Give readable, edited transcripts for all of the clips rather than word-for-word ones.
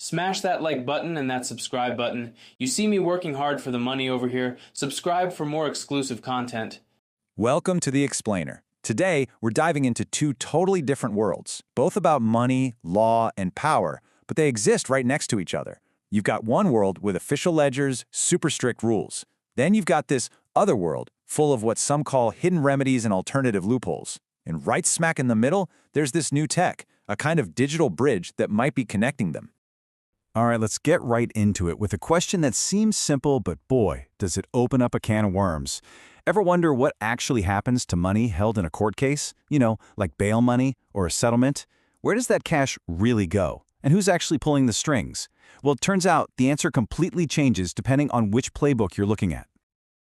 Smash that like button and that subscribe button. You see me working hard for the money over here. Subscribe for more exclusive content. Welcome to The Explainer. Today, we're diving into two totally different worlds, both about money, law, and power, but they exist right next to each other. You've got one world with official ledgers, super strict rules. Then you've got this other world, full of what some call hidden remedies and alternative loopholes. And right smack in the middle, there's this new tech, a kind of digital bridge that might be connecting them. All right, let's get right into it with a question that seems simple, but boy, does it open up a can of worms. Ever wonder what actually happens to money held in a court case? You know, like bail money or a settlement? Where does that cash really go? And who's actually pulling the strings? Well, it turns out the answer completely changes depending on which playbook you're looking at.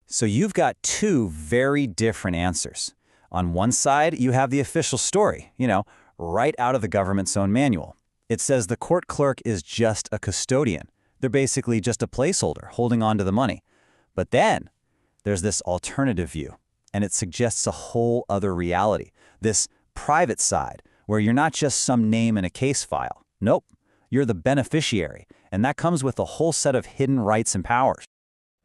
So you've got two very different answers. On one side, you have the official story, right out of the government's own manual. It says the court clerk is just a custodian. They're basically just a placeholder holding on to the money. But then there's this alternative view, and it suggests a whole other reality, this private side, where you're not just some name in a case file. Nope, you're the beneficiary, and that comes with a whole set of hidden rights and powers.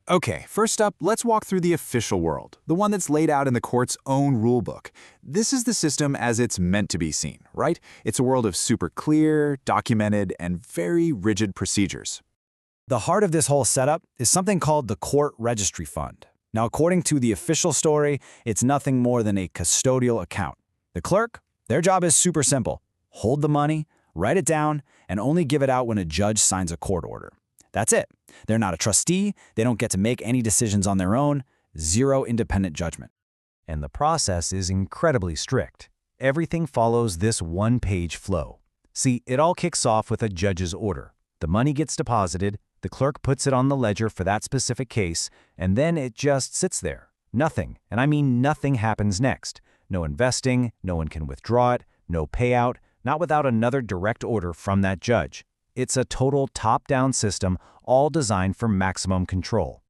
Okay, first up, let's walk through the official world, the one that's laid out in the court's own rulebook. This is the system as it's meant to be seen, right? It's a world of super clear, documented, and very rigid procedures. The heart of this whole setup is something called the Court Registry Fund. Now, according to the official story, it's nothing more than a custodial account. The clerk, their job is super simple. Hold the money, write it down, and only give it out when a judge signs a court order. That's it. They're not a trustee, they don't get to make any decisions on their own, zero independent judgment. And the process is incredibly strict. Everything follows this one-page flow. See, it all kicks off with a judge's order. The money gets deposited, the clerk puts it on the ledger for that specific case, and then it just sits there. Nothing, and I mean nothing happens next. No investing, no one can withdraw it, no payout, not without another direct order from that judge. It's a total top-down system, all designed for maximum control.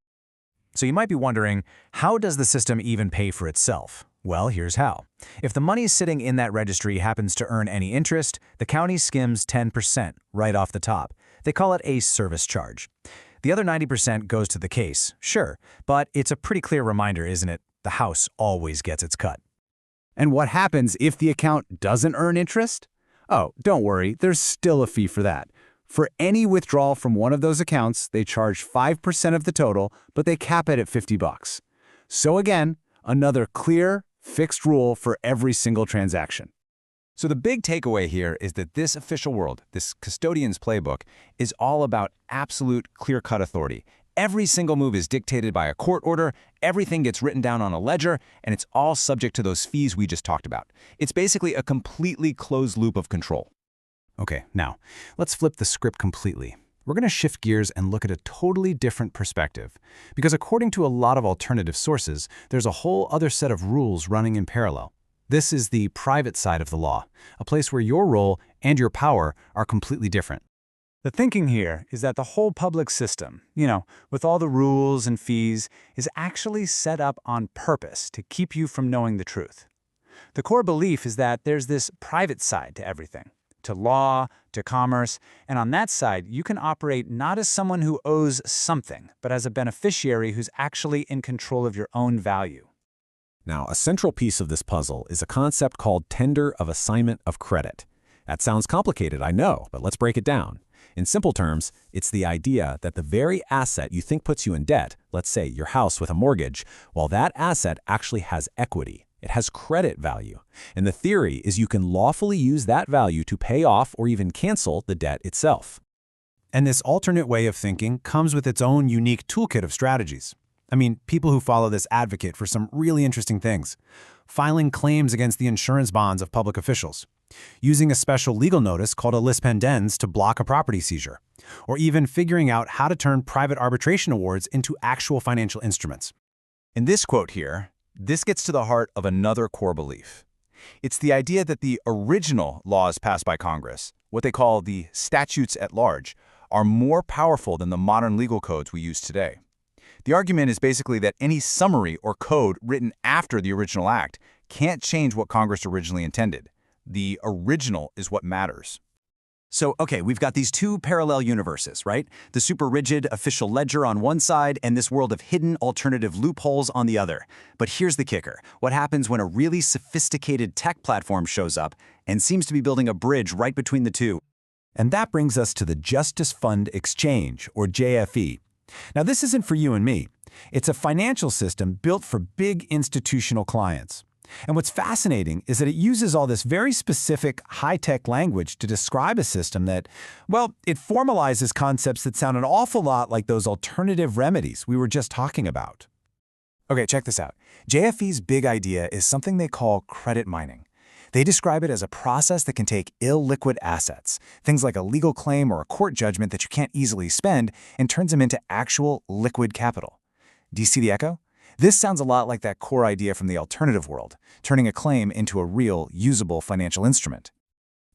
So you might be wondering, how does the system even pay for itself? Well, here's how. If the money sitting in that registry happens to earn any interest, the county skims 10% right off the top. They call it a service charge. The other 90% goes to the case, sure, but it's a pretty clear reminder, isn't it? The house always gets its cut. And what happens if the account doesn't earn interest? Oh, don't worry, there's still a fee for that. For any withdrawal from one of those accounts, they charge 5% of the total, but they cap it at $50. So again, another clear, fixed rule for every single transaction. So the big takeaway here is that this official world, this custodian's playbook, is all about absolute clear-cut authority. Every single move is dictated by a court order, everything gets written down on a ledger, and it's all subject to those fees we just talked about. It's basically a completely closed loop of control. Okay, now, let's flip the script completely. We're going to shift gears and look at a totally different perspective. Because according to a lot of alternative sources, there's a whole other set of rules running in parallel. This is the private side of the law, a place where your role and your power are completely different. The thinking here is that the whole public system, with all the rules and fees, is actually set up on purpose to keep you from knowing the truth. The core belief is that there's this private side to everything. To law, to commerce, and on that side, you can operate not as someone who owes something, but as a beneficiary who's actually in control of your own value. Now, a central piece of this puzzle is a concept called tender of assignment of credit. That sounds complicated, I know, but let's break it down. In simple terms, it's the idea that the very asset you think puts you in debt, let's say your house with a mortgage, well, that asset actually has equity. It has credit value. And the theory is you can lawfully use that value to pay off or even cancel the debt itself. And this alternate way of thinking comes with its own unique toolkit of strategies. I mean, people who follow this advocate for some really interesting things. Filing claims against the insurance bonds of public officials. Using a special legal notice called a lis pendens to block a property seizure. Or even figuring out how to turn private arbitration awards into actual financial instruments. In this quote here, this gets to the heart of another core belief. It's the idea that the original laws passed by Congress, what they call the statutes at large, are more powerful than the modern legal codes we use today. The argument is basically that any summary or code written after the original act can't change what Congress originally intended. The original is what matters. So, okay, we've got these two parallel universes, right? The super rigid official ledger on one side and this world of hidden alternative loopholes on the other. But here's the kicker. What happens when a really sophisticated tech platform shows up and seems to be building a bridge right between the two? And that brings us to the Justice Fund Exchange, or JFE. Now, this isn't for you and me. It's a financial system built for big institutional clients. And what's fascinating is that it uses all this very specific high-tech language to describe a system that, well, it formalizes concepts that sound an awful lot like those alternative remedies we were just talking about. Okay, check this out. JFE's big idea is something they call credit mining. They describe it as a process that can take illiquid assets, things like a legal claim or a court judgment that you can't easily spend, and turns them into actual liquid capital. Do you see the echo? This sounds a lot like that core idea from the alternative world, turning a claim into a real, usable financial instrument.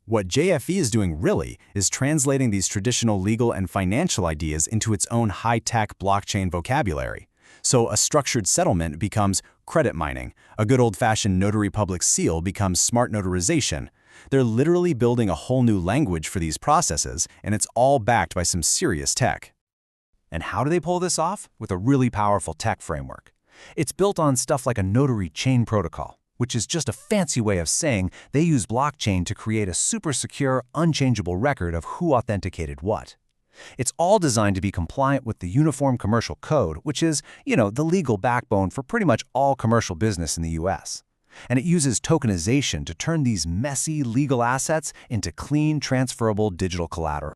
What JFE is doing really is translating these traditional legal and financial ideas into its own high-tech blockchain vocabulary. So a structured settlement becomes credit mining, a good old-fashioned notary public seal becomes smart notarization. They're literally building a whole new language for these processes, and it's all backed by some serious tech. And how do they pull this off? With a really powerful tech framework. It's built on stuff like a notary chain protocol, which is just a fancy way of saying they use blockchain to create a super secure, unchangeable record of who authenticated what. It's all designed to be compliant with the Uniform Commercial Code, which is, the legal backbone for pretty much all commercial business in the US. And it uses tokenization to turn these messy legal assets into clean, transferable digital collateral.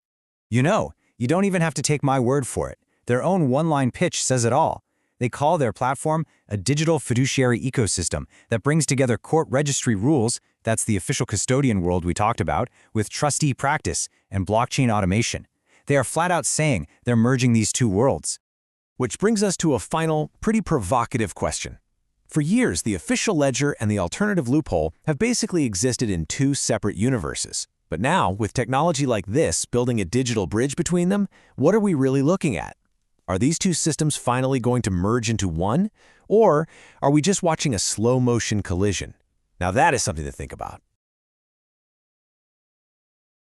You don't even have to take my word for it. Their own one-line pitch says it all. They call their platform a digital fiduciary ecosystem that brings together court registry rules, that's the official custodian world we talked about, with trustee practice and blockchain automation. They are flat out saying they're merging these two worlds. Which brings us to a final, pretty provocative question. For years, the official ledger and the alternative loophole have basically existed in two separate universes. But now, with technology like this building a digital bridge between them, what are we really looking at? Are these two systems finally going to merge into one? Or are we just watching a slow-motion collision? Now that is something to think about.